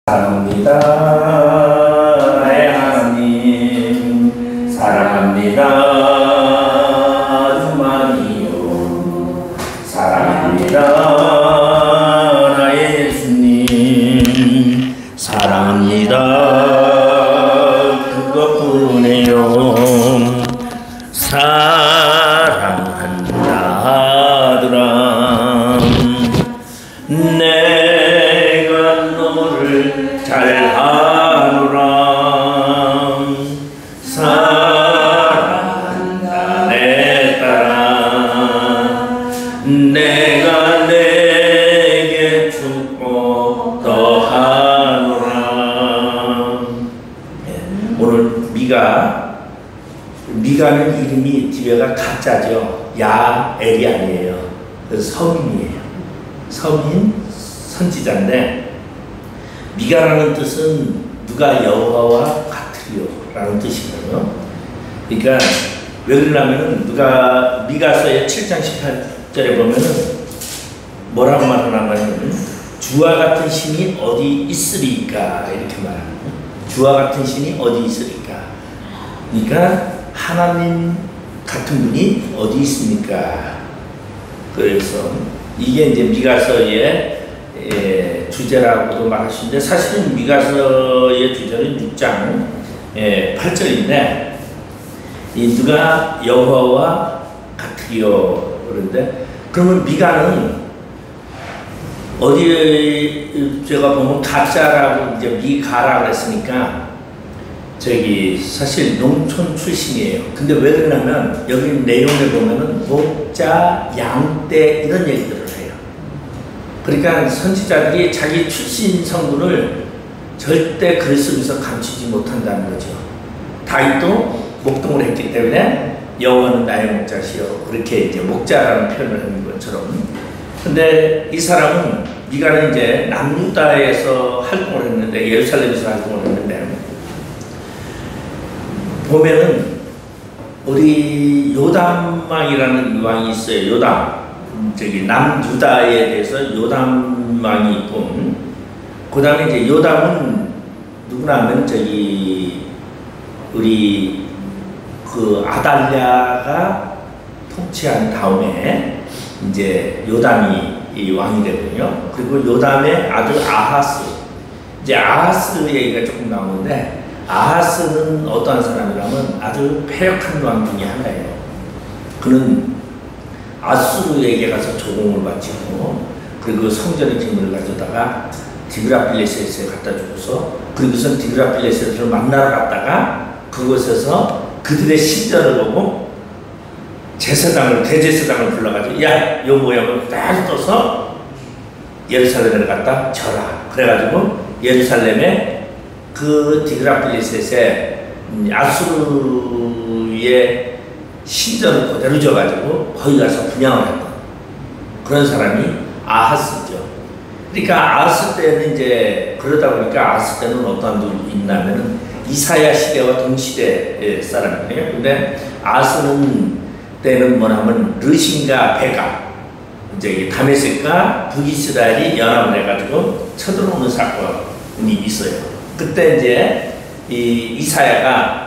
사랑합니다. 나의 하나님 사랑합니다. 주만이요 사랑합니다. 나의 예수님 사랑합니다. 그것뿐이에요. 사랑한다 하더라. 내가 너를 잘하노라. 사랑한다 내 딸아. 내가 내게 축복 더하노라. 오늘 미가는 이름이 뒤에가 가짜죠. 야엘이 아니에요. 그래서 서민이에요. 서민 선지자인데, 미가라는 뜻은 누가 여호와와 같으리요라는 뜻이거든요. 그러니까 왜 그러냐면은 누가 미가서의 7장 18절에 보면은 뭐라고 말하냐면 주와 같은 신이 어디 있으리까 이렇게 말합니다. 주와 같은 신이 어디 있으리까. 그러니까 하나님 같은 분이 어디 있습니까? 그래서 이게 이제 미가서의 주제라고도 말할 수 있는데, 사실은 미가서의 주제는 6장 8절인데, 이 누가 여호와와 같으리요 그런데, 그러면 미가는 어디에 제가 보면 가짜라고 이제 미가라고 했으니까 저기 사실 농촌 출신이에요. 근데 왜 그러냐면 여기 내용을 보면은 목자, 양떼 이런 얘기들을 해요. 그러니까 선지자들이 자기 출신 성분을 절대 글 속에서 감추지 못한다는 거죠. 다윗도 목동을 했기 때문에 여호와는 나의 목자시여, 그렇게 이제 목자라는 표현을 하는 것처럼. 근데 이 사람은 미가는 이제 남유다에서 활동을 했는데, 예루살렘에서 활동을 했는데, 보면은 우리 요담 왕이라는 왕이 있어요. 요담. 저기 남유다에 대해서 요담 왕이 있고, 그 다음에 이제 요담은 누구나 하면 저기 우리 그 아달랴가 통치한 다음에 이제 요담이 이 왕이 되거든요. 그리고 요담의 아들 아하스. 이제 아하스 얘기가 조금 나오는데, 아하스는 어떠한 사람이라면 아주 패역한 왕 중에 하나예요. 그는 아수르에게 가서 조공을 바치고, 그리고 성전의 기물을 가져다가 디그라필레셋에 갖다 주고서, 그리고선 디그라필레셋을 만나러 갔다가 그곳에서 그들의 신전을 보고 대제사장을 불러가지고, 야, 요 모양을 딱 떠서 예루살렘을 갖다 져라. 그래가지고 예루살렘에 그 디그라필레셋에 아수르의 신전을 그대로 져가지고 거기 가서 분양을 했던 그런 사람이 아하스죠. 그러니까 아하스 때는 이제 그러다 보니까 아하스 때는 어떤 분이 있냐면은 이사야 시대와 동시대 사람이에요. 근데 아하스는 때는 뭐냐면 르신과 베가, 이제 다메섹과 북이스라엘이 연합을 해가지고 쳐들어오는 사건이 있어요. 그때 이제 이 이사야가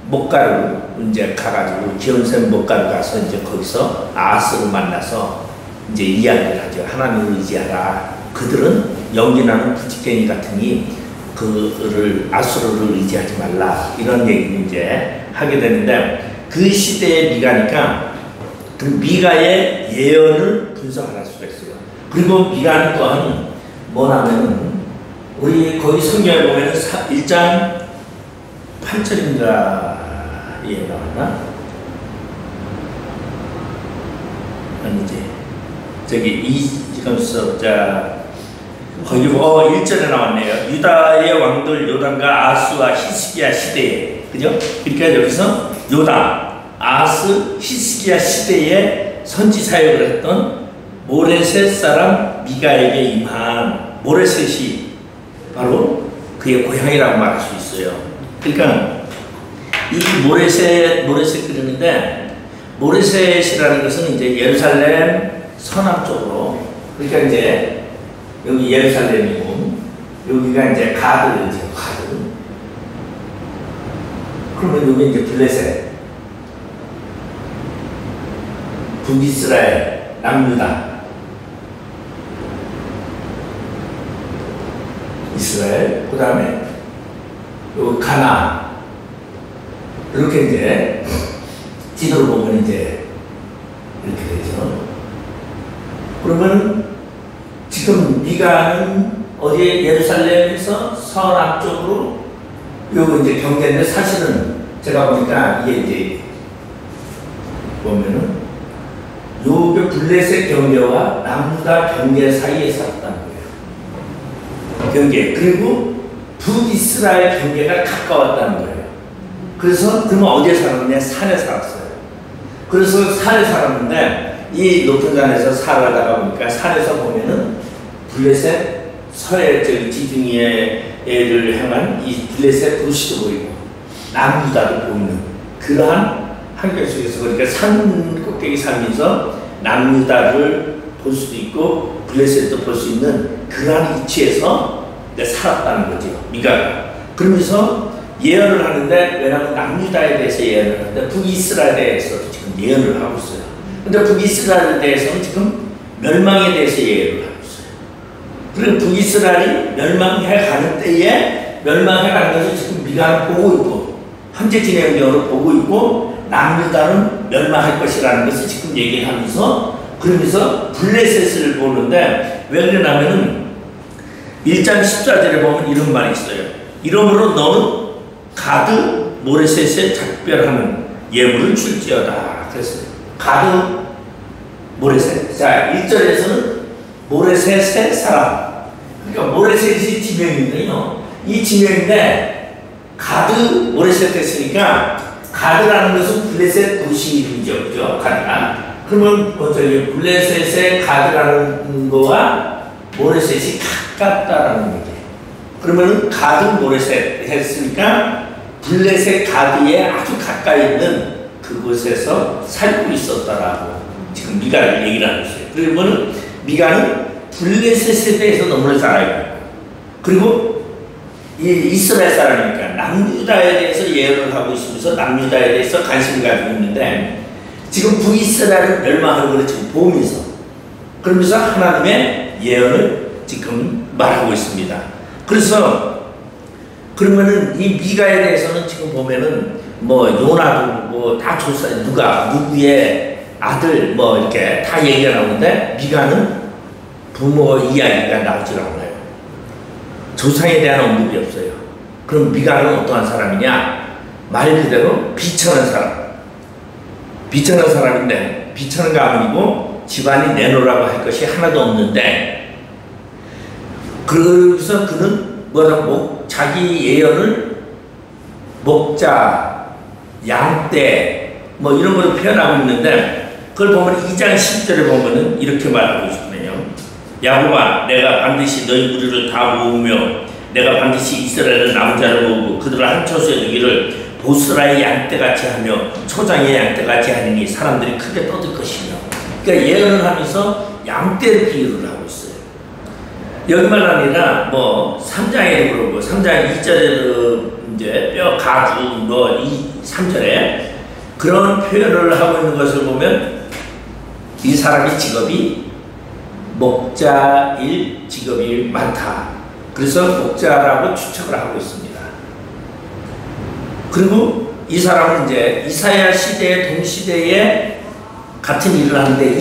목가루 이제 가가지고 기온샘 목가루 가서 이제 거기서 아하스를 만나서 이제 이야기를 하죠. 하나님을 의지하라. 그들은 연기나는 부지깽이 같으니 그를 아수르를 의지하지 말라. 이런 얘기를 이제 하게 되는데, 그 시대의 미가니까 그 미가의 예언을 분석할 수가 있어요. 그리고 미가는 또한 뭐냐면 우리 거기 성경에 보면 1장 8절인가에 나왔나? 아니지. 지금 거기 1절에 나왔네요. 유다의 왕들 요담과 아스와 히스기야 시대에, 그죠? 그러니까 여기서 요담, 아스, 히스기야 시대에 선지 사역을 했던 모레셋 사람 미가에게 임한, 모레셋이 바로 그의 고향이라고 말할 수 있어요. 그러니까 이 모레셋 그러는데, 모레셋이라는 것은 이제 예루살렘 서남쪽으로, 그러니까 이제 여기 예루살렘이고, 여기가 이제 가드죠, 가드. 그러면 여기 이제 블레셋, 북이스라엘, 남유다, 이스라엘, 그 다음에 여기 가나안. 이렇게 이제 지도를 보면 이제 이렇게 되죠. 그러면 지금 미가는 어디에 예루살렘에서 서남쪽으로 요거 이제 경계인데, 사실은 제가 보니까 이게 이제 보면은 요게 블레셋 경계와 남유다 경계 사이에 살았다는 거예요. 경계. 그리고 북이스라엘 경계가 가까웠다는 거예요. 그래서 그러면 어디에 살았느냐? 산에 살았어요. 그래서 산에 살았는데 이 높은 산에서 살아가다 보니까 산에서 보면은 블레셋 서해 저기 지중해를 향한 이 블레셋 도시도 보이고 남유다도 보이는 그러한 환경 속에서, 그러니까 산 꼭대기 살면서 남유다를 볼 수도 있고 블레셋도 볼 수 있는 그러한 위치에서 살았다는 거죠, 미가가. 그러면서 예언을 하는데, 왜냐하면 남유다에 대해서 예언을 하는데 북이스라엘에 대해서도 지금 예언을 하고 있어요. 근데 북이스라엘에 대해서는 지금 멸망에 대해서 예언을 하고 있어요. 그리고 북이스라엘이 멸망해 가는 때에 멸망해 가는 것을 지금 미가는 보고 있고, 현재 진행형으로 보고 있고, 남유다는 멸망할 것이라는 것을 지금 얘기하면서, 그러면서 블레셋을 보는데, 왜 그러냐면은 1장 14절에 보면 이런 말이 있어요. 이러므로 너는 가드 모레셋에 작별하는 예물을 줄지어다. 그랬어요. 가드 모레셋. 자, 1절에서는 모레셋의 사람. 그러니까 모레셋이 지명인데요. 이 지명인데 가드 모레셋 했으니까, 가드라는 것은 블레셋 도시 이름이죠. 그죠? 가드가. 그러면 먼저 블레셋의 가드라는 거와 모레셋이 가깝다라는 거죠. 그러면 가드 모레셋 했으니까 블레셋 가드에 아주 가까이 있는 그곳에서 살고 있었다라고 지금 미가를 얘기를 하고 있어요. 그러면 미가는 블레셋에 대해서 너무나 잘 알고 있고, 그리고 이 이스라엘 사람이니까 남유다에 대해서 예언을 하고 있으면서 남유다에 대해서 관심을 가지고 있는데, 지금 북이스라엘은 멸망하는 걸 지금 보면서, 그러면서 하나님의 예언을 지금 말하고 있습니다. 그래서 그러면은 이 미가에 대해서는 지금 보면은 뭐 요나도 뭐 다 조사, 누구의 아들 뭐 이렇게 다 얘기가 나오는데, 미가는 부모 이야기가 나오질 않아요. 조상에 대한 언급이 없어요. 그럼 미가는 어떠한 사람이냐? 말 그대로 비천한 사람. 비천한 사람인데, 비천한 가문이고 집안이 내놓으라고 할 것이 하나도 없는데, 그래서 그는 자기 예언을 목자, 양떼 뭐 이런 걸로 표현하고 있는데, 그걸 보면 2장 10절에 보면은 이렇게 말하고 있거든요. 야곱아, 내가 반드시 너희 무리를 다 모으며 내가 반드시 이스라엘의 남자를 모으고 그들을 한 처소에 두기를 보스라의 양떼같이 하며 초장의 양떼같이 하니 사람들이 크게 떠들 것이며. 그러니까 예언을 하면서 양떼를 비유를 하고 있어요. 여기만 아니라 뭐 3장에도 그러고 3장 2절에도 이제 뼈 가죽 뭐 3절에 그런 표현을 하고 있는 것을 보면 이 사람의 직업이 목자일 직업이 많다. 그래서 목자라고 추측을 하고 있습니다. 그리고 이 사람은 이제 이사야 시대의 동시대에 같은 일을 하는데,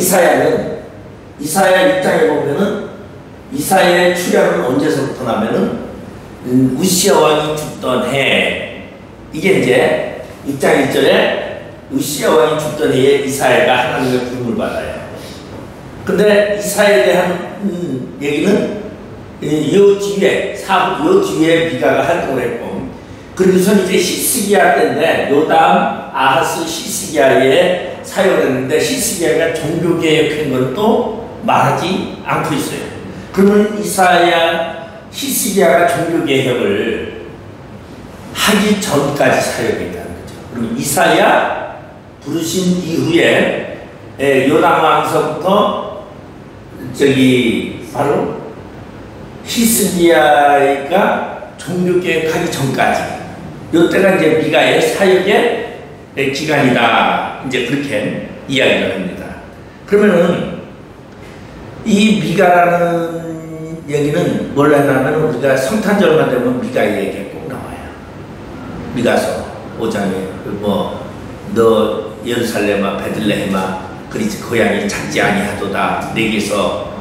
이사야 입장에 보면은 이사야의 출현은 언제서부터 나면은 우시아 왕이 죽던 해, 이게 이제 6장 1절에 우시아 왕이 죽던 해에 이사야가 하나님의 부름을 받아요. 근데 이사야에 대한 얘기는 요 뒤에 미가가 활동을 했고, 그리고서 이제 히스기야 때인데 요담 아하스 히스기야에 사용했는데, 히스기야가 종교개혁한 건 또 말하지 않고 있어요. 그러면 히스기야가 종교개혁을 하기 전까지 사역했다는 거죠. 그리고 이사야 부르신 이후에 요담 왕서부터 바로 히스기야가 종교교회 가기 전까지 이때가 이제 미가의 사역의 기간이다. 이제 그렇게 이야기를 합니다. 그러면은 이 미가라는 얘기는 뭘 하냐면 우리가 성탄절만 되면 미가 얘기가 꼭 나와요. 미가서 5장에 너 예루살렘아 베들레헴아 그리스 고향이 작지 아니하도다 내게서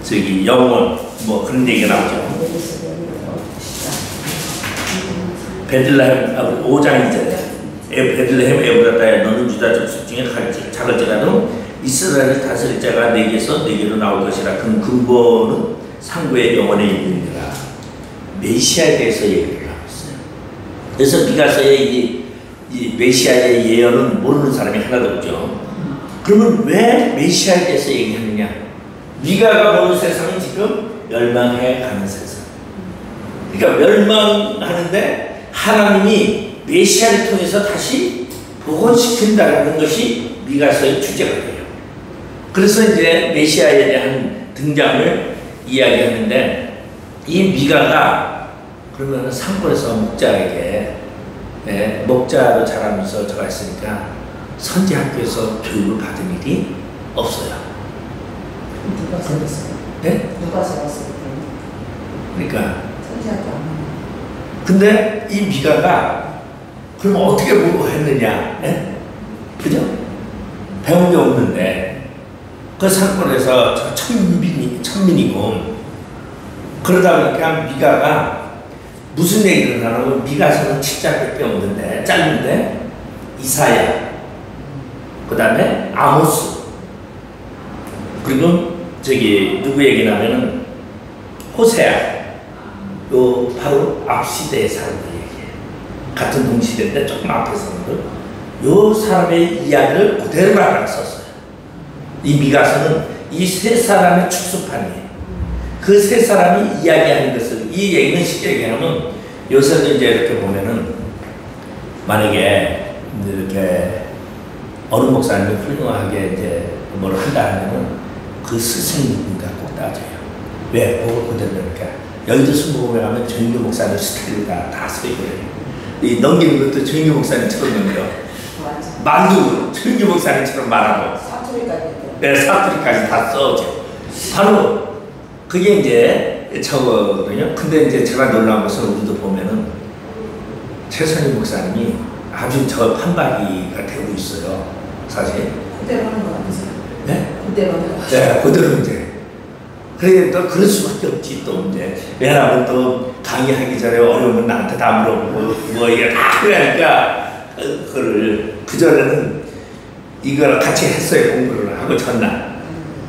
저기 영원 그런 얘기가 나오죠. 베들레헴 5장이잖아요. 베들레헴 에브라타야 너는 유다 족속 중에 작을지라도 이스라엘을 다스릴 자가 내게서 내게로 나올 것이라. 그 근본은 상고의 영원에 있느니라. 메시아에 대해서 얘기를 하고 있어요. 그래서 미가서의 이 메시아의 예언은 모르는 사람이 하나도 없죠. 그러면 왜 메시아에 대해서 얘기하느냐? 미가가 보는 세상은 지금 멸망해 가는 세상. 그러니까 멸망하는데 하나님이 메시아를 통해서 다시 복원시킨다는 것이 미가서의 주제가 돼요. 그래서 이제 메시아에 대한 등장을 이야기하는데 이 미가가 그러면 상고에서 목자에게 목자로 자라면서 저가 있으니까 선지학교에서 교육을 받은 일이 없어요. 누가 세웠어요? 네? 누가 세웠어요? 그러니까 선지학교 안 하는. 근데 이 미가가 그럼 어떻게 했느냐? 네? 그죠? 배운 게 없는데 그 상권에서 천민이고 그러다 보니까 미가가 무슨 얘기를 하냐면 미가서는 7장밖에 없는데 짧은데 이사야 그 다음에 아모스 그리고 저기 누구 얘기냐면은 호세아 요 바로 앞시대의 사람들 얘기예요. 같은 동시대인데 조금 앞에 사람들 요 사람의 이야기를 그대로 갖다 썼어요. 이 미가서는 이 세 사람의 축소판이에요. 그 세 사람이 이야기하는 것을 이 얘기는 쉽게 얘기하면 요새도 이제 이렇게 보면은 만약에 이렇게 어느 목사님이 훌륭하게 이제 뭘 한다 하면은 그 스승이 누군가 꼭 따져요. 왜? 그걸 그대로 이렇게 여의도 순복음에 가면 정인교 목사님 스타일이 다 쓰이고요. 이 넘기는 것도 정인교 목사님처럼 넘겨요. 만두 정인교 목사님처럼 말하고 사투리까지 다 써오죠. 바로 그게 이제 저거거든요. 근데 이제 제가 놀라운 것은 우리도 보면은 최선희 목사님이 아주 저 판박이가 되고 있어요. 사실. 그대로 하는 거 아니세요? 네? 그대로 하는 거. 네, 그대로 이제. 그래 또 그럴 수밖에 없지 또 이제. 왜냐하면 또 강의하기 전에 어려우면 나한테 다 물어보고 이게 다 그러니까 그거를 그 전에는 이걸 같이 했어요. 공부를 하고 전날.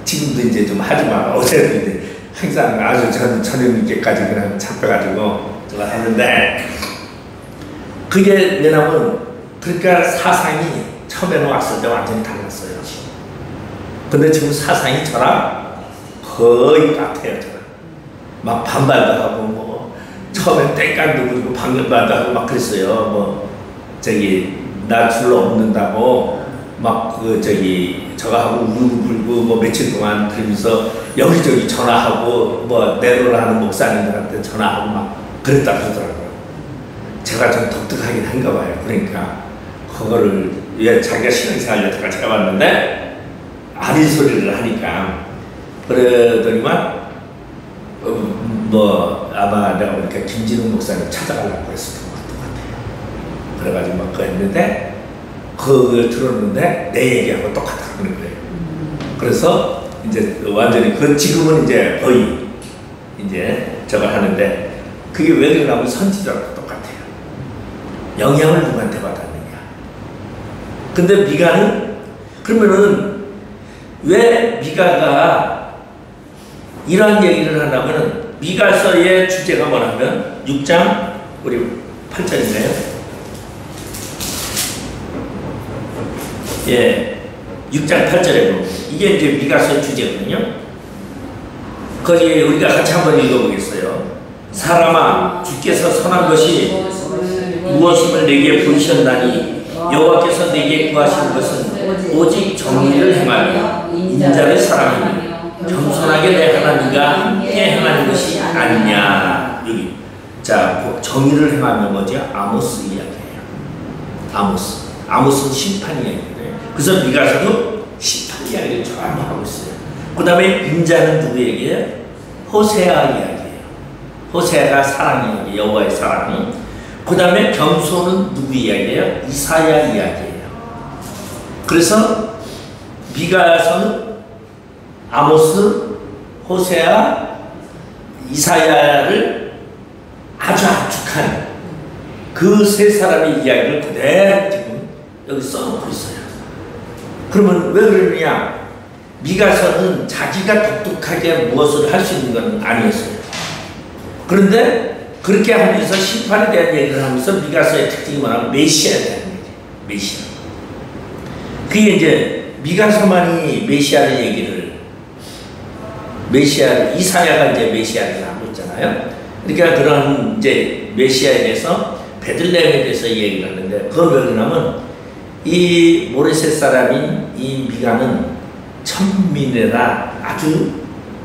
지금도 이제 좀 하지 마. 어제도 이제 항상 아주 저녁 늦게까지 그냥 잡혀가지고 제가 하는데 그게 왜냐면 그러니까 사상이 처음에는 왔을 때 완전히 달랐어요. 근데 지금 사상이 저랑 거의 같아요. 저랑 막 반발도 하고 뭐 처음엔 땡깡도 부리고 반발도 하고 막 그랬어요. 뭐 저기 나 줄로 없는다고 막 그 저기 저가 하고 울고 불고 뭐 며칠 동안 그러면서 여기저기 전화하고 뭐 내로라는 목사님들한테 전화하고 막 그랬다 그러더라고요. 제가 좀 독특하긴 한가 봐요. 그러니까 그거를 왜 자기가 신앙생활 여태까지 해봤는데 아닌 소리를 하니까 그러더니만 뭐 아마 내가 보니까 김진웅 목사님 찾아가려고 그랬었던 것 같아요. 그래가지고 막 그거 했는데 그걸 들었는데 내 얘기하고 똑같다고 그런 거예요. 그래서 이제 완전히 그 지금은 이제 거의 이제 저걸 하는데 그게 왜 그러냐면 선지자랑 똑같아요. 영향을 누구한테 받았느냐. 근데 미가는 그러면은 왜 미가가 이런 얘기를 하냐면은 미가서의 주제가 뭐냐면 6장 우리 8절이네요. 예, 6장 8절에 보면 이게 이제 미가서의 주제거든요. 거기 우리가 같이 한번 읽어보겠어요. 사람아, 주께서 선한 것이 무엇임을 내게 보이셨나니 여호와께서 내게 구하신 것은 오직 정의를 행하며 인자를 사랑하며 겸손하게 내 하나님 정의가 네가 함께 행하는 것이 아니냐. 여기 자 정의를 행하면 뭐죠? 아모스 이야기예요. 아모스는 심판 이야기인데 그래서 미가서도 심판 이야기를 쭉 하고 있어요. 그 다음에 인자는 누구 얘기예요? 호세아 이야기예요. 호세아가 사랑 이야기, 여호와의 사랑이. 그 다음에 겸손은 누구 이야기예요? 이사야 이야기예요. 그래서 미가서는 아모스, 호세아, 이사야를 아주 압축한 그 세 사람의 이야기를 그대로 지금 여기 써놓고 있어요. 그러면 왜 그러느냐? 미가서는 자기가 독특하게 무엇을 할 수 있는 건 아니었어요. 그런데 그렇게 하면서 심판에 대한 얘기를 하면서 미가서의 특징이 뭐냐면 메시아에 대한 얘기예요. 메시아. 그게 이제 미가서만이 메시아의 얘기를 이사야가 이제 메시아를 하고 있잖아요. 그러니까 그런 이제 메시아에 대해서 베들레헴에 대해서 얘기를 하는데 그걸 왜 그러냐면 이 모레셋 사람인 이 미가는 천민이라 아주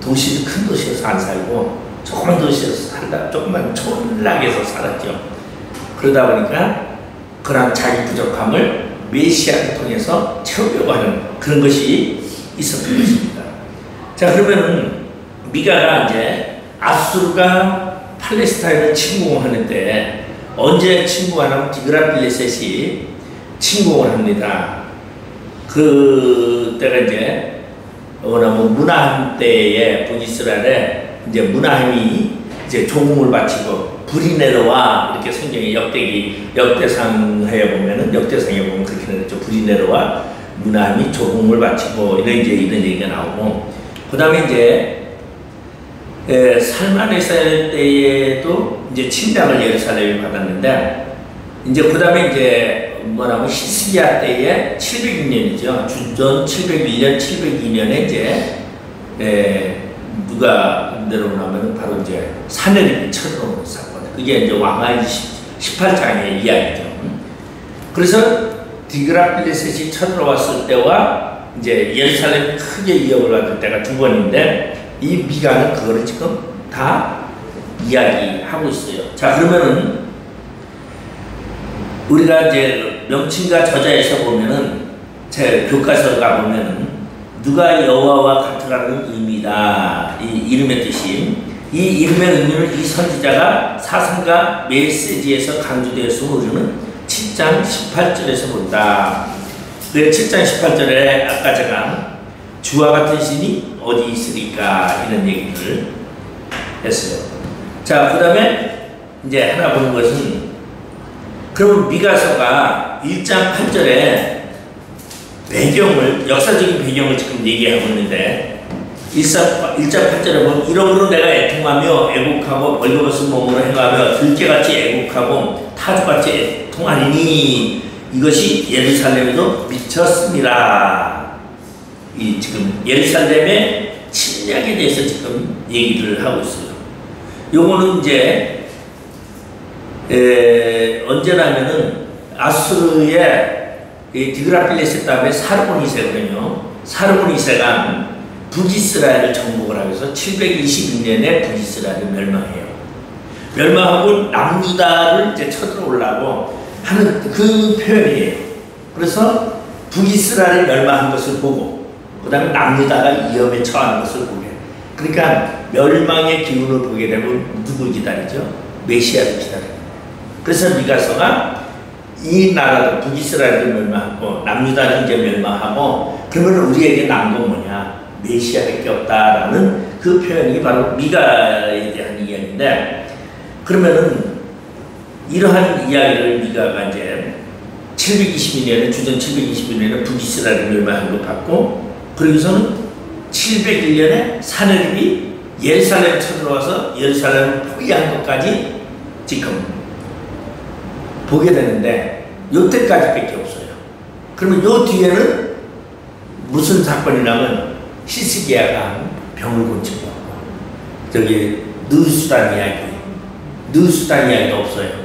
도시 큰 도시에서 안 살고 조그만 도시에서 살다 조그만 촌락에서 살았죠. 그러다 보니까 그런 자기 부족함을 메시아를 통해서 채우려고 하는 그런 것이 있었던 것입니다. 자 그러면은 미가가 이제 아수르가 팔레스타인을 침공하는데 언제 침공하냐면 디그라필레셋이 침공을 합니다. 그때가 이제 뭐냐면 무나함 때에 북이스라엘에 이제 무나함이 이제 조공을 바치고 불이 내려와 이렇게 성경의 역대상에 보면 그렇게 나왔죠. 불이 내려와 무나함이 조공을 바치고 이런 얘기가 나오고 그 다음에 이제 살마네살 때에도 이제 침략을 예루살렘이 받았는데 이제 그 다음에 이제 뭐라고 히스기야 때에 706년이죠. 주전 701년, 702년에 이제 누가 내려오냐면 바로 이제 사내립이 쳐들어오는 사건. 그게 이제 왕하 18장의 이야기죠. 그래서 디그라필레셋이 쳐들어왔을 때와 이제 예루살렘이 크게 위협을 받을 때가 두 번인데 이 미가는 그거를 지금 다 이야기하고 있어요. 자 그러면은 우리가 이제 명칭과 저자에서 보면은 제 교과서 가보면은 누가 여호와와 같으라는 의미다. 이 이름의 뜻이 이 이름의 의미를 이 선지자가 사상과 메시지에서 강조되었음을 우리는 7장 18절에서 본다. 그 7장 18절에 아까 제가 주와 같은 신이 어디 있으리까 이런 얘기를 했어요. 자, 그 다음에 이제 하나 보는 것은 그럼 미가서가 1장 8절에 역사적인 배경을 지금 얘기하고 있는데 1장 8절에 보면 이러므로 내가 애통하며 애곡하고 벌거벗은 몸으로 행하며 들깨같이 애곡하고 타조같이 애통하리니 이것이 예루살렘에도 미쳤습니다. 이 지금 예루살렘의 침략에 대해서 지금 얘기를 하고 있어요. 요거는 이제 언제라면은 아수르의 디그라필레셋 다음에 사르본 2세거든요. 사르본 2세가 북이스라엘을 정복을 하면서 722년에 북이스라엘을 멸망해요. 멸망하고 남유다를 이제 쳐들어오려고 하는 그 표현이에요. 그래서 북이스라엘이 멸망한 것을 보고 그 다음에 남유다가 위험에 처하는 것을 보게. 그러니까 멸망의 기운을 보게 되면 누굴 기다리죠? 메시아를 기다려요. 그래서 미가서가 이 나라도 북이스라엘을 멸망하고 남유다를 이제 멸망하고 그러면 우리에게 남은 건 뭐냐? 메시아밖에 없다라는 그 표현이 바로 미가에 대한 이야기인데 그러면은 이러한 이야기를 미가가 이제 722년에 주전 722년에 북이스라엘을 멸망한 걸 받고 그러고서는 701년에 사내립이 예루살렘에 쳐들어와서 예루살렘을 포위한 것까지 지금 보게 되는데 요때까지밖에 없어요. 그러면 요 뒤에는 무슨 사건이냐면 히스기야가 병을 고치고 저기 느수단 이야기도 없어요.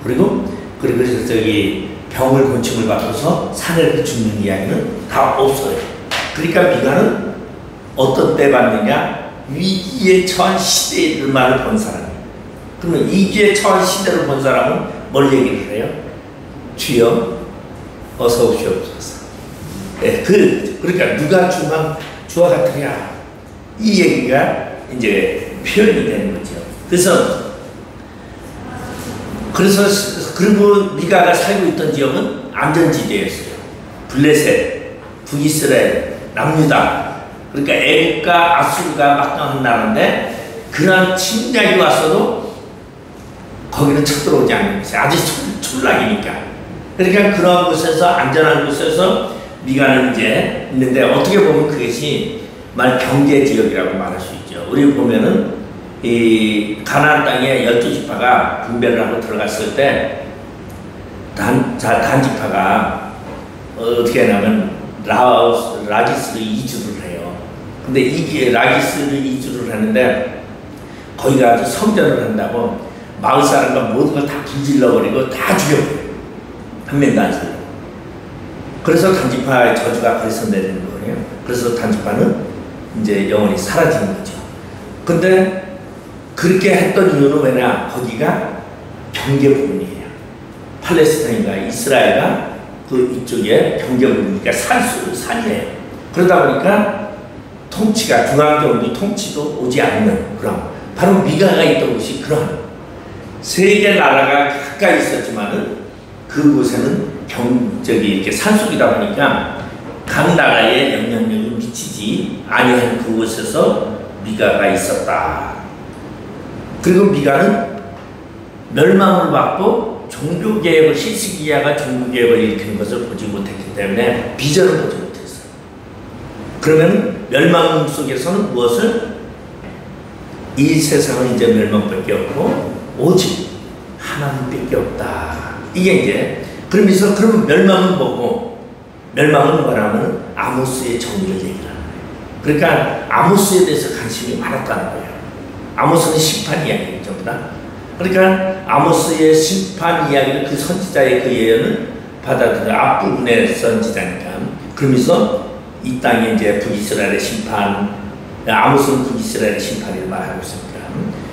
그리고 그래서 저기 병을 곤충을 받아서 사내를 죽는 이야기는 다 없어요. 그러니까 미가는 어떤 때 받느냐? 위기에 처한 시대를 본 사람이에요. 그러면 위기에 처한 시대를 본 사람은 뭘 얘기를 해요? 주여 어서 오시옵소서. 예, 그러니까 누가 주와 같으랴, 이 얘기가 이제 표현이 되는 거죠. 그리고 미가가 살고 있던 지역은 안전지대였어요. 블레셋, 북이스라엘, 남유다. 그러니까 애국과 아수르가 막강한 나라인데 그런 침략이 왔어도 거기는 쳐들어오지 않는 것이 아주 촌락이니까. 그러니까 그런 곳에서, 안전한 곳에서 미가는 이제 있는데, 어떻게 보면 그것이 경계 지역이라고 말할 수 있죠. 우리 보면은 이 가나안 땅에 12지파가 분배를 하고 들어갔을 때 단지파가 어떻게 하냐면 라기스를 이주를 해요. 근데 이게 라기스를 이주를 하는데 거기 가서 성전을 한다고 마을 사람과 모든 걸 다 불질러버리고 다 죽여버려요. 한 명도 안 살려. 그래서 단지파의 저주가 거기서 내리는 거예요. 그래서 단지파는 이제 영원히 사라지는 거죠. 근데 그렇게 했던 이유는 왜냐? 거기가 경계 부분이에요. 팔레스타인과 이스라엘과 그 이쪽에 경계 부분이니까 산이에요. 그러다 보니까 통치가, 중앙정부 통치도 오지 않는 그런, 바로 미가가 있던 곳이 그런 세 개 나라가 가까이 있었지만은 그곳에는 이렇게 산속이다 보니까 각 나라에 영향력이 미치지 아니한 그곳에서 미가가 있었다. 그리고 미가는 멸망을 받고 종교개혁을, 히스기야가 종교개혁을 일으키는 것을 보지 못했기 때문에 비전을 보지 못했어요. 그러면 멸망 속에서는 무엇을? 이 세상은 이제 멸망밖에 없고 오직 하나님밖에 없다. 이게 이제 그러면서, 그러면 멸망은 뭐고? 멸망은 뭐라면 아모스의 정의를 얘기하는 거예요. 그러니까 아모스에 대해서 관심이 많았다는 거예요. 아모스는 심판 이야기예요, 전부 다. 그러니까 아모스의 심판 이야기를, 그 선지자의 그 예언을 받아들여, 앞부분의 선지자니까. 그러면서 이 땅에 이제 북이스라엘의 심판, 아모스는 북이스라엘의 심판을 말하고 있습니다.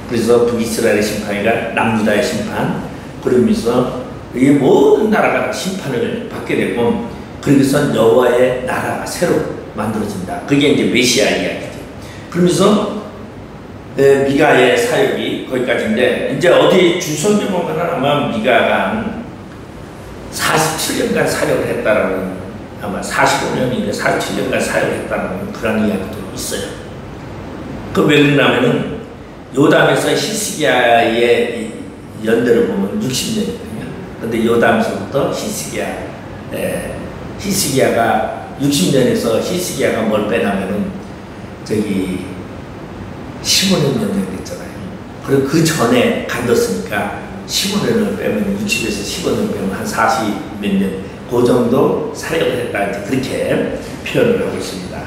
그래서 북이스라엘의 심판이가 남유다의 심판, 그러면서 이 모든 나라가 심판을 받게 되고, 그러면서 여호와의 나라가 새로 만들어진다. 그게 이제 메시아 이야기죠. 그러면서 미가의 사역이 거기까지인데, 이제 어디 주석에 보면 아마 미가가 47년간 사역을 했다라는, 아마 45년인데 47년간 사역을 했다는 그런 이야기도 있어요. 그 왜 그러냐면은 요담에서 히스기야의 연대를 보면 60년이거든요. 근데 요담에서부터 히스기야가 60년에서 히스기야가 뭘 빼냐면은 저기 15년 연장됐잖아요. 그리고 그 전에 간뒀으니까 15년을 빼면 60에서 15년 빼면 한 40 몇 년, 그 정도 사역을 했다. 그렇게 표현을 하고 있습니다.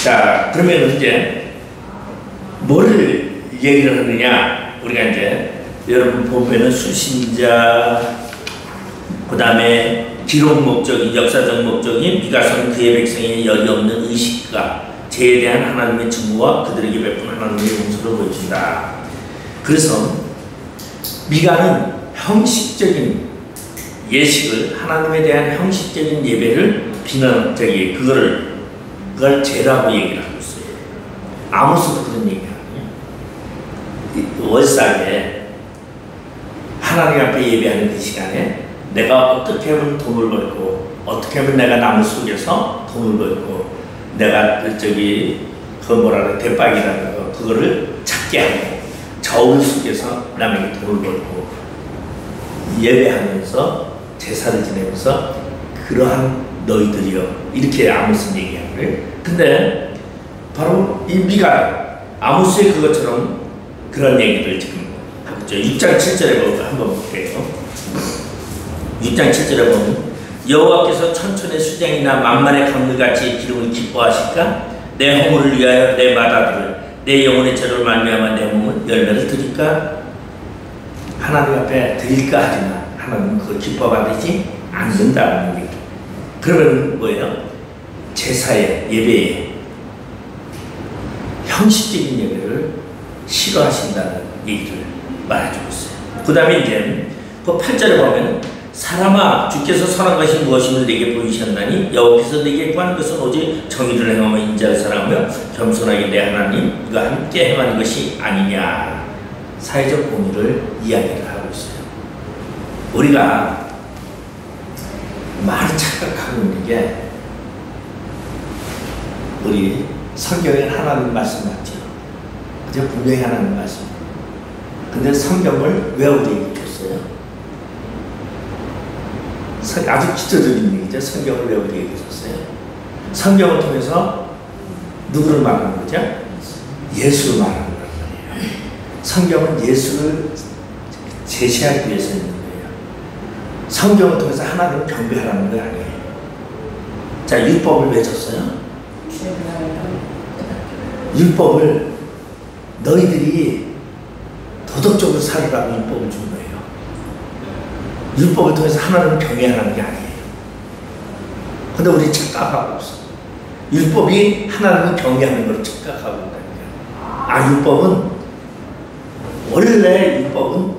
자, 그러면 이제 뭐를 얘기를 하느냐? 우리가 이제 여러분 보면은 수신자, 그 다음에 기록 목적이, 역사적 목적인 미가서는 그의 백성의 열이 없는 의식과 죄에 대한 하나님의 증오와 그들에게 베푼 하나님의 용서를 보여준다. 그래서 미가는 형식적인 예식을, 하나님에 대한 형식적인 예배를 그걸 죄라고 얘기를 하고 있어요. 아모스도 그런 얘기를 하거든요. 월삭에 하나님 앞에 예배하는 그 시간에 내가 어떻게 하면 돈을 벌고, 어떻게 하면 내가 남을 속여서 돈을 벌고, 내가 대박이라는 거, 그거를 찾게 하고, 저울 속에서 남에게 돈을 벌고, 예배하면서 제사를 지내면서, 그러한 너희들이여, 이렇게 아모스는 얘기하는 거예요. 근데 바로 이 미가 아모스의 그것처럼 그런 얘기를 지금 하고 있죠. 6장 7절에 한번 볼게요. 6장 7절에 보면 여호와께서 천천의 수장이나 만만의 강물같이 기름을 기뻐하실까? 내 허물을 위하여 내 마다들을, 내 영혼의 죄를 말미암아 내 몸은 열매를 드릴까? 하나님 앞에 드릴까? 하지만 하나님은 그걸 기뻐받지 않는다는 얘기. 그러면 뭐예요? 제사에, 예배에 형식적인 예배를 싫어하신다는 얘기를 말해주고 있어요. 그 다음에 이제 그 8절에 보면 사람아 주께서 선한 것이 무엇임을 내게 보이셨나니 여호와께서 내게 구하는 것은 오직 정의를 행하며 인자를 사랑하며 겸손하게 내 하나님과 함께 행하는 것이 아니냐. 사회적 공의를 이야기를 하고 있어요. 우리가 많이 착각하고 있는 게 우리 성경에 하나님 말씀 맞죠? 그저 분명히 하나님 말씀. 근데 성경을 왜 우리에게 줬어요? 아주 기초적인 얘기죠. 성경을 왜 우리에게 줬어요? 성경을 통해서 누구를 말하는 거죠? 예수를 말하는 거예요. 성경은 예수를 제시하기 위해서 있는 거예요. 성경을 통해서 하나님을 경배하라는 거 아니에요. 자, 율법을 왜 줬어요? 율법을 너희들이 도덕적으로 살으라고 율법을 준 거예요. 율법을 통해서 하나님을 경외하라는 게 아니에요. 근데 우리 착각하고 있어. 율법이 하나님을 경외하는 걸 착각하고 있다는 거예요. 아, 율법은 원래 율법은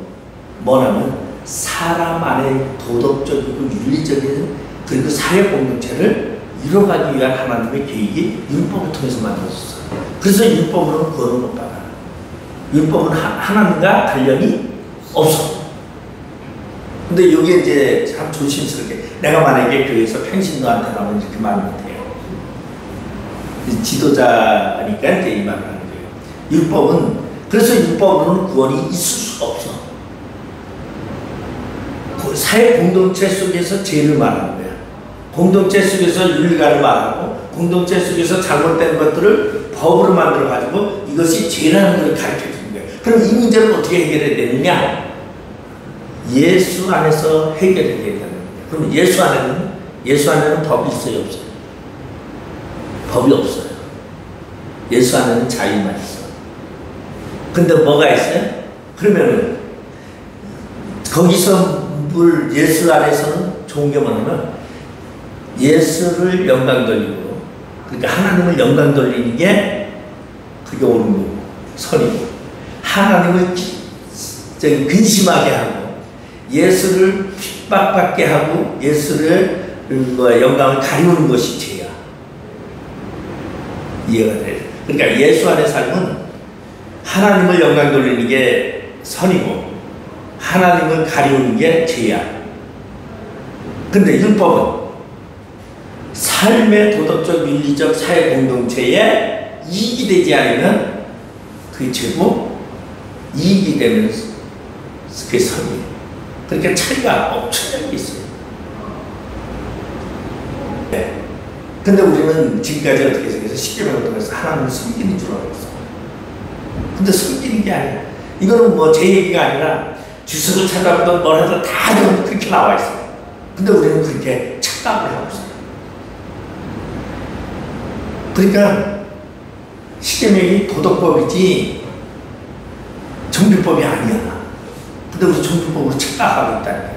뭐냐면 사람 안에 도덕적이고 윤리적인 그리고 사회 공동체를 이뤄가기 위한 하나님의 계획이 율법을 통해서 만들어졌어요. 그래서 율법으로는 구원을 못 받아요. 율법은 하나님과 관련이 없어. 근데 여기 이제 참 조심스럽게 내가 만약에 교회에서 평신 너한테 나오면 이렇게 말 못해요. 지도자니까 이제 이 말을 하는 거예요. 율법은 그래서 율법으로는 구원이 있을 수가 없어. 사회 공동체 속에서 죄를 말하는 거야. 공동체 속에서 윤리관을 말하고 공동체 속에서 잘못된 것들을 법으로 만들어 가지고 이것이 죄라는 걸 가르쳐 주는 거예요. 그럼 이 문제를 어떻게 해결해야 되느냐? 예수 안에서 해결해야 된다는 거예요. 그럼 예수 안에는 법이 있어요, 없어요? 법이 없어요. 예수 안에는 자유만 있어. 근데 뭐가 있어요? 그러면은 거기서 예수 안에서는 좋은 게 뭐냐면 예수를 영광 돌리고, 그러니까 하나님을 영광 돌리는 게 그게 옳은 거고 선이고, 하나님을 근심하게 하고 예수를 핍박받게 하고 예수를 영광을 가리우는 것이 죄야. 이해가 돼요. 그러니까 예수 안의 삶은 하나님을 영광 돌리는 게 선이고 하나님을 가리우는 게 죄야. 근데 율법은 삶의 도덕적, 윤리적, 사회 공동체에 이익이 되지 않으면 그게 죄고, 이익이 되면 그게 선이에요. 그러니까 차이가 엄청나게 있어요. 네. 근데 우리는 지금까지 어떻게 생각해서 십계명을 통해서 하나님을 섬기는 줄 알고 있어. 근데 섬기는 게 아니야. 이거는 뭐 제 얘기가 아니라 주석을 찾아보던 뭘 해도 다 그렇게 나와 있어요. 근데 우리는 그렇게 착각을 하고 있어요. 그러니까 십계명이 도덕법이지 정규법이 아니야. 근데 우리 정규법으로 착각하고 있다는 거예요.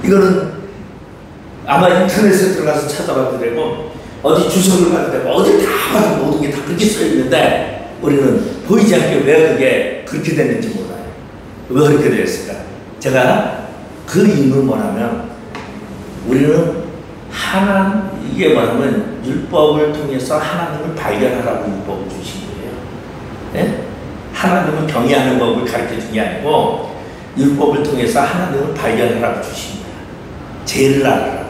이거는 아마 인터넷에 들어가서 찾아봐도 되고 어디 주석을 봐도 되고 어디 다 봐도 모든 게 다 그렇게 써 있는데 우리는 보이지 않게 왜 그게 그렇게 됐는지 몰라요. 왜 그렇게 되었을까? 제가 그 이유는 뭐냐면 우리는 이게 뭐냐면 율법을 통해서 하나님을 발견하라고 율법을 주신 거예요. 네? 하나님을 경외하는 법을 가르쳐 준 게 아니고 율법을 통해서 하나님을 발견하라고 주신 거예요. 죄를 알아라.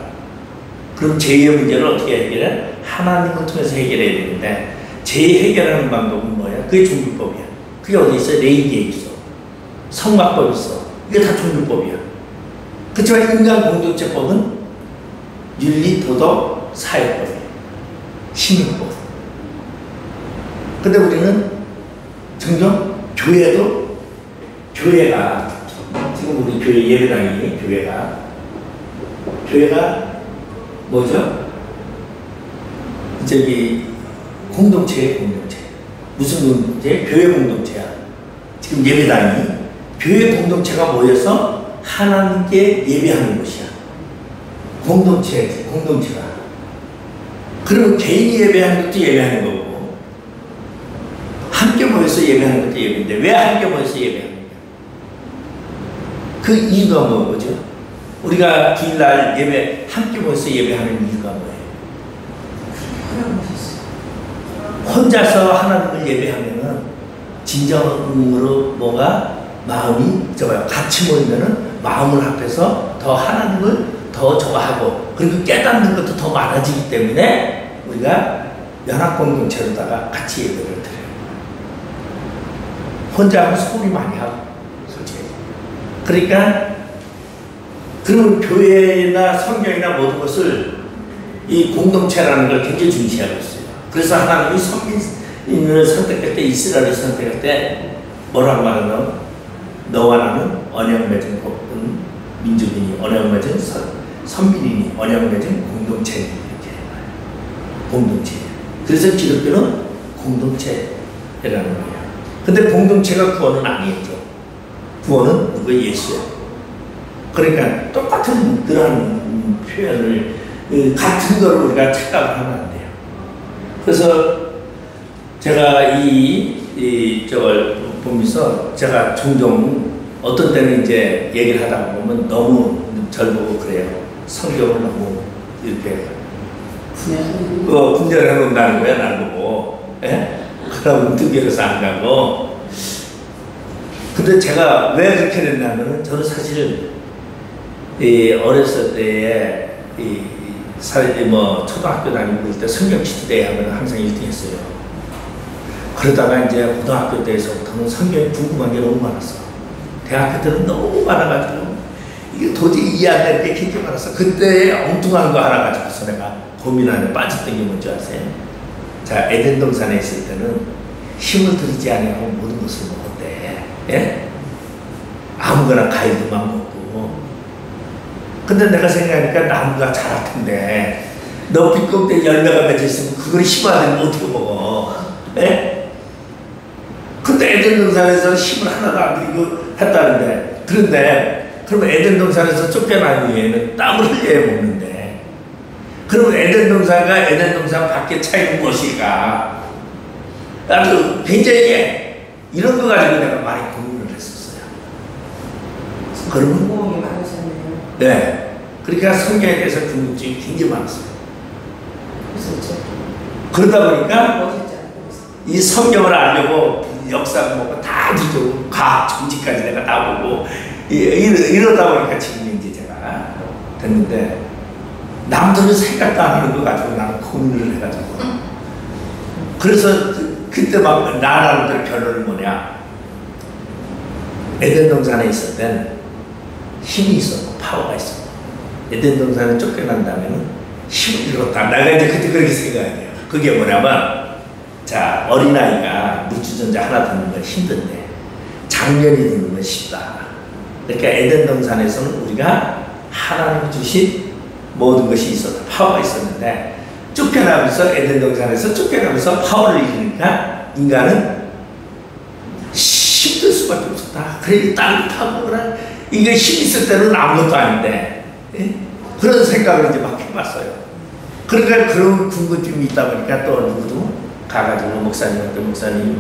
그럼 죄의 문제를 어떻게 해결해? 하나님을 통해서 해결해야 되는데 죄 해결하는 방법은 뭐야? 그게 종교법이야. 그게 어디 있어? 레이기에 있어. 성막법 있어. 이게 다 종교법이야. 그렇지만 인간 공동체법은 윤리, 도덕, 사회법이에요. 신앙법. 근데 우리는 점점 교회가 지금 우리 교회 예배당이 교회가 뭐죠? 공동체. 무슨 공동체? 교회 공동체야. 지금 예배당이 교회 공동체가 모여서 하나님께 예배하는 곳이야. 공동체가. 그러면 개인이 예배하는 것도 예배하는 거고 모이는데 왜 함께 모여서 예배합니까? 그 이유가 뭐죠? 우리가 주일날 예배 함께 모여서 예배하는 이유가 뭐예요? 혼자서 하나님을 예배하면은 진정으로 뭐가 마음이 같이 모이면은 마음을 합해서 더 하나님을 더 좋아하고 그리고 깨닫는 것도 더 많아지기 때문에 우리가 연합 공동체로다가 같이 예배를 드려요. 혼자 하면 소리 많이 하고 솔직히. 그러니까 그런 교회나 성경이나 모든 것을 이 공동체라는 걸 굉장히 중시하고 있어요. 그래서 하나님이 선민을 선택할 때 이스라엘을 선택할 때 뭐라고 말하냐면 너와 나는 언약 맺은 민족이니 언약 맺은 선민이니 언약 맺은 공동체니 이렇게 공동체. 그래서 기독교는 공동체라는 거예요. 근데 공동체가 구원은 아니었죠. 구원은 누구 예수야. 그러니까 똑같은 그런 표현을 같은 걸 우리가 착각을 하면 안 돼요. 그래서 제가 저걸 보면서 제가 종종 어떤 때는 이제 얘기를 하다 보면 너무 절 보고 그래요. 성경을 너무 이렇게 분열해 놓는다는 거야, 날 보고. 예? 그러면 등교해서 안 가고. 근데 제가 왜 그렇게 됐냐면은 저는 사실 어렸을 때에 초등학교 다니고 그럴 때 성경 치트데이 하면 항상 1등 했어요. 그러다가 이제 고등학교 때에서부터는 성경이 궁금한 게 너무 많았어. 대학교 때는 너무 많아가지고 이게 도저히 이해 안 되는 게 굉장히 많았어. 그때 엉뚱한 거 하나 가지고서 내가 고민 안에 빠졌던 게 뭔지 아세요? 자, 에덴 동산에 있을 때는 힘을 들이지 않고 모든 것을 먹었대. 예? 아무거나 과일도만 먹고. 근데 내가 생각하니까 나무가 자랄 텐데 너 비껍데기 열매가 맺혀 있으면 그걸 심어야 어떻게 먹어? 예? 근데 에덴 동산에서 힘을 하나도 안 들이고 했다는데, 그런데 그러면 에덴 동산에서 쫓겨난 이후에는 땀을 흘려야 먹는데, 그러면 에덴 동산 밖에 차이는 무엇일까? 나도 굉장히 이런 거 가지고 내가 많이 고민을 했었어요. 그러면 궁금한 게 많으셨네요. 네, 그러니까 성경에 대해서 궁금증이 굉장히 많았어요. 그러다 보니까 이 성경을 알려고 역사 보고 다 뒤지고 과학 정지까지 내가 다 보고 이러다 보니까 지금 이제 제가 됐는데, 남들은 생각도 안 하는 거 가지고 나는 고민을 해가지고, 그래서 그때 막 나라는 결론은 뭐냐, 에덴 동산에 있을 땐 힘이 있었고 파워가 있었고, 에덴 동산에 쫓겨난다면 힘을 잃었다. 내가 이제 그때 그렇게 생각해요. 그게 뭐냐면, 자, 어린아이가 물주전자 하나 듣는 건 힘든데 장년이 듣는 건 쉽다. 그러니까 에덴 동산에서는 우리가 하나님 주신 모든 것이 있었다. 파워가 있었는데 쫓겨나면서 에덴 동산에서 쫓겨나면서 파워를 잃으니까 인간은 힘들 수밖에 없었다. 그래 땅을 타고 그래. 이게 힘 있을 때는 아무것도 아닌데, 예? 그런 생각을 이제 막 해봤어요. 그러니까 그런 궁금증이 있다 보니까 또 누구도 가가지고 목사님한테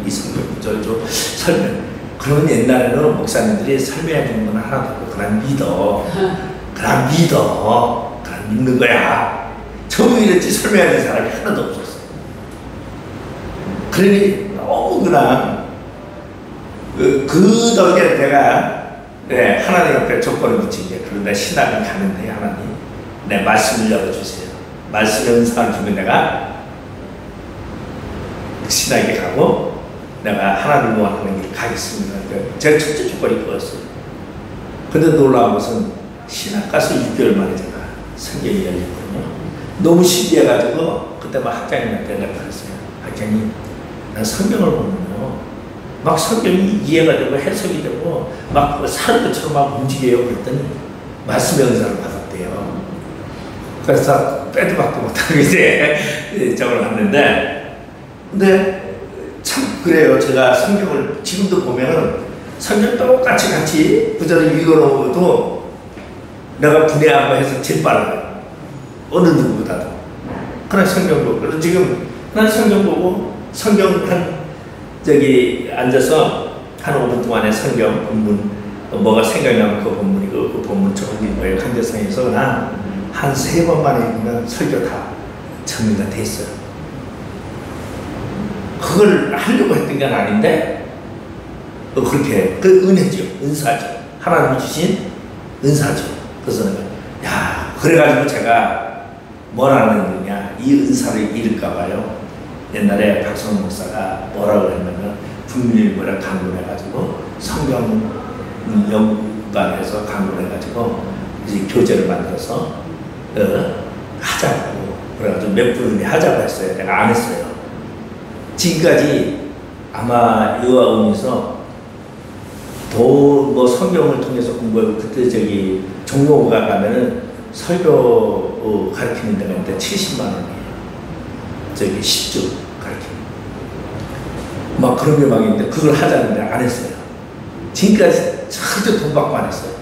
이 성경 구절 좀 설명. 그러면 옛날에는 목사님들이 설명해 주는 건 하나도 없고 그냥 믿어. 그냥 믿는 거야. 처음 이랬지 설명해 주는 사람이 하나도 없었어. 그러니 너무 그냥 그 덕에 내가 하나님 옆에 조건을 붙인 게, 그런데 신학을 가는데 하나님 내 말씀을 열어주세요. 말씀의 은사를 주면 내가 신학에 가고 내가 하나님을 원하는 길 가겠습니다. 제 첫째 조건이 그거였어요. 근데 놀라운 것은 신학 가서 6개월 만에 제가 성경이 열렸거든요. 너무 신기해가지고 그때 막 학장님한테 내가 그랬어요. 학장님, 난 성경을 보면요 막 성경이 이해가 되고 해석이 되고 막 사는 것처럼 막 움직여요. 그랬더니 말씀의 은사를 받았대요. 그래서 빼도 박도 못하고 이제 저걸 왔는데, 근데 참 그래요. 제가 성경을 지금도 보면은 성경 똑같이 같이 구절을 읽어놓어도 내가 분해하고 해서 제일 빨라요. 어느 누구보다도. 그냥 성경 보고. 그래서 지금 난 성경 보고 성경 앉아서 한 5분 동안에 성경 본문 뭐가 생각나면 그 본문이고 그 본문 적은 거예요. 강제성에서 그냥 한 3번만 읽으면 설교 다 정리가 돼 있어요. 그걸 하려고 했던 건 아닌데 그렇게 그 은혜죠. 은사죠. 하나님이 주신 은사죠. 그래서 내가 야 그래가지고 제가 뭐라는 거냐 이 은사를 잃을까 봐요. 옛날에 박성호 목사가 뭐라고 했냐면 국민일보를 강구를 해가지고 성경 연구반에서 강구를 해가지고 이제 교재를 만들어서 하자고 그래가지고 몇 분이 하자고 했어요. 내가 안 했어요. 지금까지 아마 여아원에서 뭐 성경을 통해서 공부하고 그때 저기 종로가 가면은 설교 가르치는 데가 있는데 70만 원이에요. 저기 10주 가르치는 막 그런 게 막 있는데 그걸 하자는데 안 했어요. 지금까지 절대 돈 받고 안 했어요.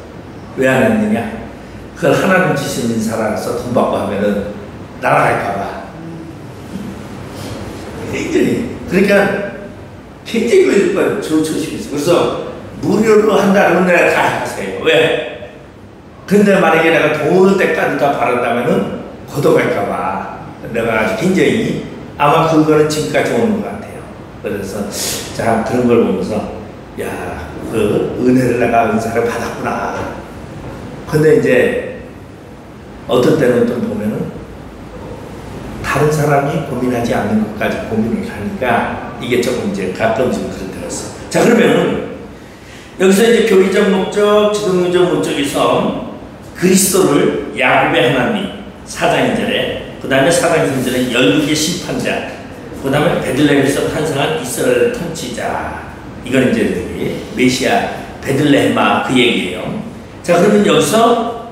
왜 안 했느냐? 그걸 하나님 주신 인사라서 돈 받고 하면은 날아갈까봐. 굉장히 그러니까 굉장히 그럴 거예요. 조심해서. 그래서 무료로 한다는 내가 다 하세요. 왜? 근데 만약에 내가 돈을 때까지 다 바란다면은 걷어갈까봐 내가 아주 굉장히 아마 그거는 지금까지 오는 것 같아요. 그래서 자 그런 걸 보면서 야 그 은혜를 내가 은사를 받았구나. 근데 이제 어떤 때는 좀 보면은 다른 사람이 고민하지 않는 것까지 고민을 하니까 이게 조금 이제 가끔씩 그런 때가 있어. 자 그러면은 여기서 이제 교리적 목적, 지도적 목적에서 그리스도를 야곱의 하나님 4장 2절에 그 다음에 4장 3절에 열국의 심판자 그 다음에 베들레헴에서 탄생한 이스라엘 통치자 이건 이제 메시아 베들레헴아 그 얘기예요. 자 그러면 여기서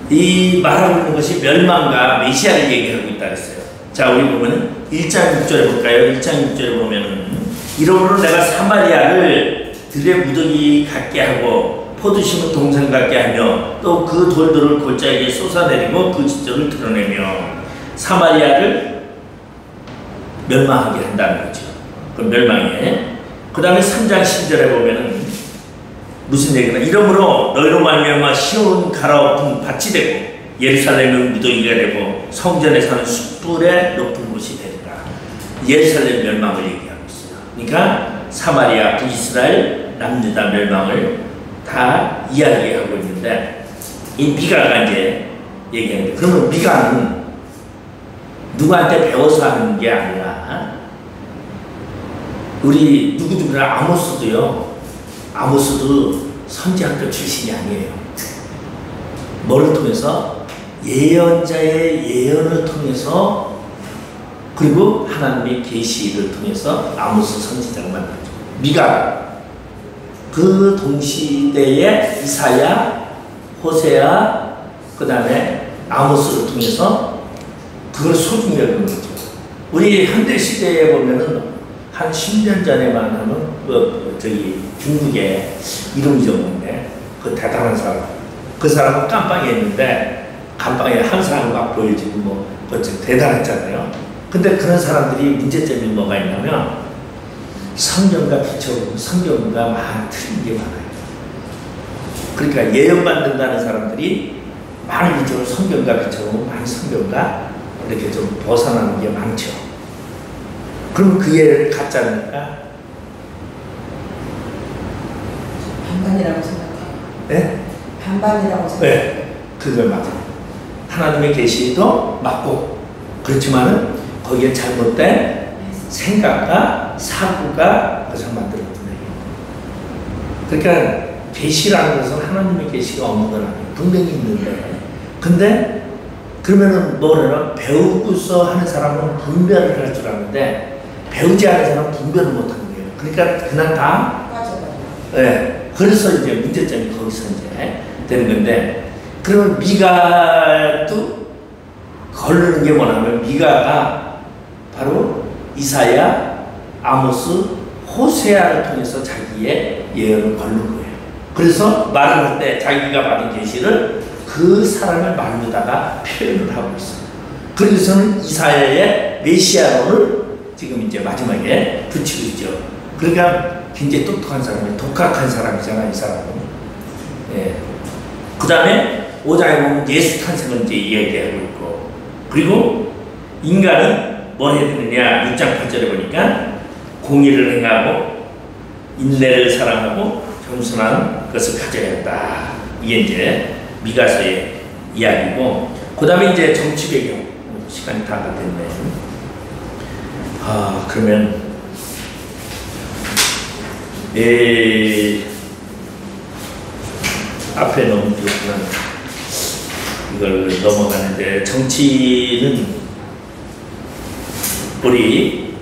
이 말하고 있는 것이 멸망과 메시아를 얘기하고 있다 그랬어요. 자 우리 보면은 1장 6절에 볼까요? 1장 6절에 보면은 이러므로 내가 사마리아를 들의 무더기 같게 하고 포도심은 동산 같게 하며 또 그 돌들을 골짜기에 쏟아내리고 그 지적을 드러내며 사마리아를 멸망하게 한다는 거죠. 그 멸망에 그 다음에 3장 10절에 보면은 무슨 얘기나 이러므로 너희로 말미암아 시온 갈아엎은 밭이 되고 예루살렘은 무더기가 되고 성전에 사는 숯불의 높은 곳이 되리라. 예루살렘 멸망을 얘기하고 있어요. 그러니까 사마리아, 북이스라엘, 남유다 멸망을 다 이야기하고 있는데 이 미가가 이제 얘기하는데 그러면 미가는 누구한테 배워서 하는 게 아니라 우리 누구누구나 아모스도 선지학교 출신이 아니에요. 뭐를 통해서? 예언자의 예언을 통해서 그리고 하나님의 계시를 통해서 아모스 선지자를 만들죠. 미가 그 동시대의 이사야, 호세아, 그 다음에 아모스를 통해서 그걸 소중히 여기는 거죠. 우리 현대 시대에 보면은 한 10년 전에만 하면 저기 중국에 이름이 적었는데 그 대단한 사람 그 사람은 깜빵이었는데 감방에 항상 막 보여지고 뭐 대단했잖아요. 근데 그런 사람들이 문제점이 뭐가 있냐면 성경과 비춰보면 성경과 많이 틀린 게 많아요. 그러니까 예언받는다는 사람들이 많은 이쪽으로 성경과 비춰보면 많이 성경과 이렇게 좀 벗어나는 게 많죠. 그럼 그 예를 가짜니까 반반이라고 생각해요. 네? 반반이라고 생각해요. 네, 그걸 맞아요. 하나님의 계시도 맞고 그렇지만은 거기에 잘못된 생각과 사고가 그것을 만들어주네요. 그러니까 계시라는 것은 하나님의 계시가 없는 건 아니에요. 분명히 있는데 근데 그러면은 뭐래나 배우고서 하는 사람은 분별을 할 줄 아는데 배우지 않은 사람은 분별을 못하는 거예요. 그러니까 그냥 다 빠져가요. 네, 그래서 이제 문제점이 거기서 이제 되는 건데 그러면 미가도 걸르는 게 뭐냐면 미가가 바로 이사야, 아모스, 호세아를 통해서 자기의 예언을 걸는 거예요. 그래서 말을 할 때 자기가 받은 계시를 그 사람의 말로다가 표현을 하고 있어요. 그래서는 이사야의 메시아론을 지금 이제 마지막에 붙이고 있죠. 그러니까 굉장히 똑똑한 사람이, 독학한 사람이잖아, 이 사람은. 예. 그 다음에 5장에 보면 예수 탄생을 이제 이야기하고 있고, 그리고 인간은 뭘 해야 되느냐, 6장 8절에 보니까 공의를 행하고 인내를 사랑하고 겸손한 것을 가져야 한다. 이게 이제 미가서의 이야기고, 그 다음에 이제 정치 배경, 시간이 다 됐네. 그러면 앞에 넘기고는 이걸 넘어가는데, 정치는 우리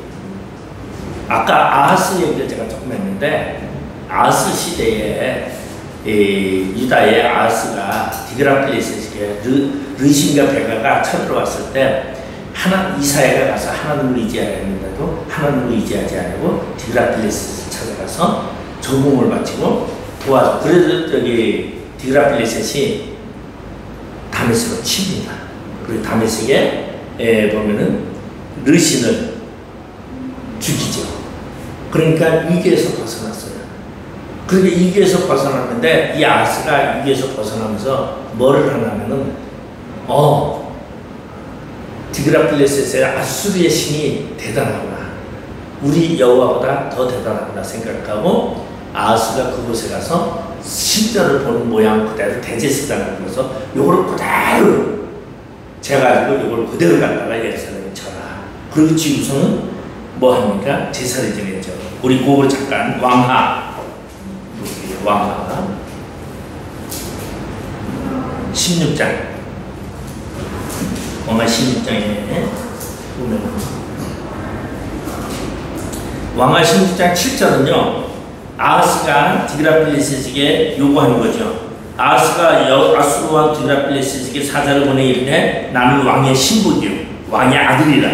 아까 아하스 얘기를 제가 조금 했는데, 아하스 시대에 유다의 아하스가 디그라필레스에게 르신과 베가가 쳐들어왔을 때 이사야가 가서 하나님을 의지하려 했는데도 하나님을 의지하지 않고 디그라필레스를 찾아가서 조공을 바치고 도와줘. 그래서 저기 디그라필레셋이 다메섹으로 칩니다. 그리고 다메섹에 보면은 르신을 죽이죠. 그러니까 위기에서 벗어났어요. 그러니까 위기에서 벗어났는데 이 아하스가 위기에서 벗어나면서 뭐를 하냐면은 디그라필레셋의 아수르의 신이 대단하구나, 우리 여호와보다 더 대단하구나 생각하고 아하스가 그곳에 가서 신전을 보는 모양 그대로 대제사장을 불러서 요거를 그대로 재가지고 요걸 그대로 갖다가 예루살렘에 쳐라. 그리고 지구서는 뭐 합니까? 제사를 지냈죠. 우리 그걸 잠깐 왕하 16장 왕하 16장에 보면 왕하 16장 7절은요 아하스가 디그라필레셋에게 요구하는 거죠. 아하스가 아수르 왕 디그라필레셋에게 사자를 보내 이르되 나는 왕의 신부요 왕의 아들이라.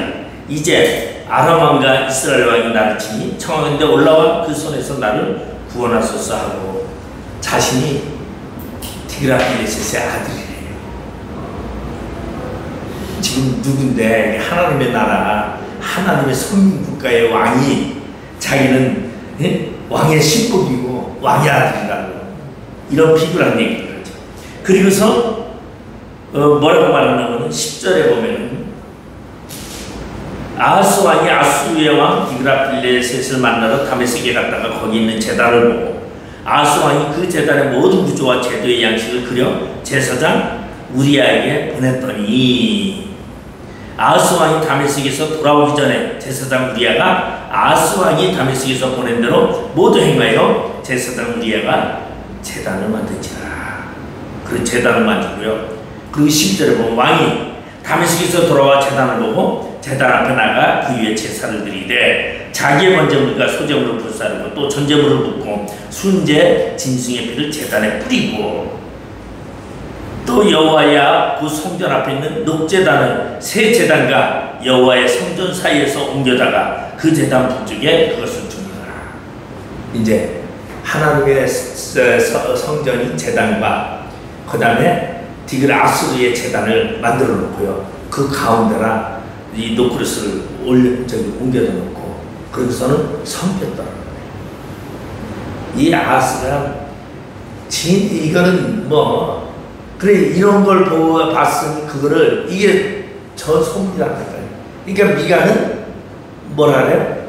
이제 아람 왕과 이스라엘 왕이 나를 치니 청하건대 올라와 그 손에서 나를 구원하소서 하고, 자신이 디그라필레셋의 아들이래요. 지금 누군데 하나님의 나라, 하나님의 성국가의 왕이 자기는 왕의 신복이고 왕의 아들이라고 이런 비굴한 얘기를 하죠. 그리고서 뭐라고 말하냐면 10절에 보면은 아하스 왕이 아수르의 왕 디그라필레셋을 만나러 다메섹에 갔다가 거기 있는 제단을 보고 아하스 왕이 그 제단의 모든 구조와 제도의 양식을 그려 제사장 우리아에게 보냈더니, 아하스 왕이 다메섹에서 돌아오기 전에 제사장 우리아가 아하스 왕이 다메섹에서 보낸 대로 모두 행하여 제사장 우리아가 제단을 만든지라. 그 제단을 만들고요. 그리고 10절에 보면 왕이 다메섹에서 돌아와 제단을 보고 제단 앞에 나가 그 위에 제사를 드리되 자기의 번제물과 소제물을 불사르고 또 전제물을 붓고 순제 짐승의 피를 제단에 뿌리고, 또 여호와의 그 성전 앞에 있는 녹제단을 새 제단과 여호와의 성전 사이에서 옮겨다가 그 제단 북쪽에 그것을 두니라. 이제 하나님의 성전인 제단과 그 다음에 아수르의 제단을 만들어 놓고요. 그 가운데나 이 노크루스를 옮겨다 놓고 거기서는 성벽더라는 거예요. 이 아하스가 이거는 뭐 그래 이런 걸 보고 봤으니 그거를 이게 저 소문이라는 거예요. 그러니까 미가는 뭐라 그래?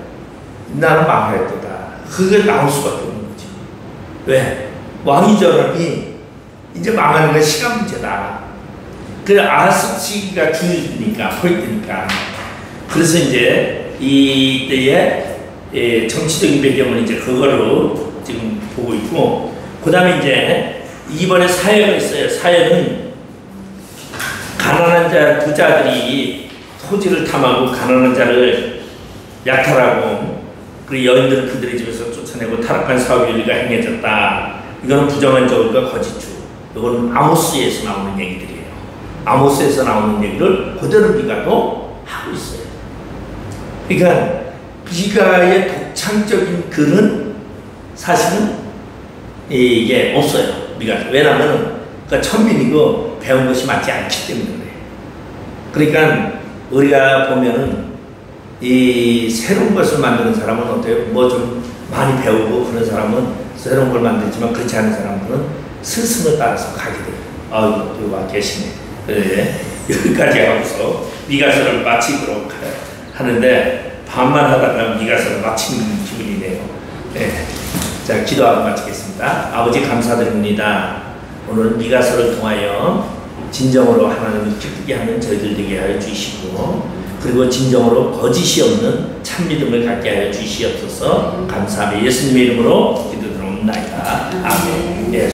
나는 망하였다. 그게 나올 수밖에 없는 거지. 왜? 왕이 저러니 이제 망하는 건 시간 문제다. 그 아하스 시기가 주니까 포인트니까. 그래서 이제 이때의 정치적인 배경은 이제 그거로 지금 보고 있고, 그 다음에 이제 이번에 사회가 있어요. 사회는 가난한 자, 부자들이 토지를 탐하고 가난한 자를 약탈하고, 그리고 여인들을 그들의 집에서 쫓아내고 타락한 사업윤리가 행해졌다. 이거는 부정한 저울과 거짓주. 이건 아모스에서 나오는 얘기들이에요. 아모스에서 나오는 얘기를 그대로 미가도 하고 있어요. 그러니까 미가의 독창적인 글은 사실은 이게 없어요. 미가. 왜냐하면 그러니까 천민이고 배운 것이 맞지 않기 때문에 그래요. 그러니까 우리가 보면은 이 새로운 것을 만드는 사람은 어때요? 뭐 좀 많이 배우고 그런 사람은 새로운 걸 만들지만 그렇지 않은 사람들은 스승을 따라서 가게 돼요. 여기 와 계시네. 네. 여기까지 하고서 미가서를 마치도록 하는데 반만 하다가 미가서를 마치는 기분이네요. 네. 자, 기도하고 마치겠습니다. 아버지 감사드립니다. 오늘 미가서를 통하여 진정으로 하나님을 기쁘게 하는 저희들 되게 하여 주시고, 그리고 진정으로 거짓이 없는 참 믿음을 갖게 하여 주시옵소서. 감사하며 예수님의 이름으로 기도드립니다. 아멘. 예.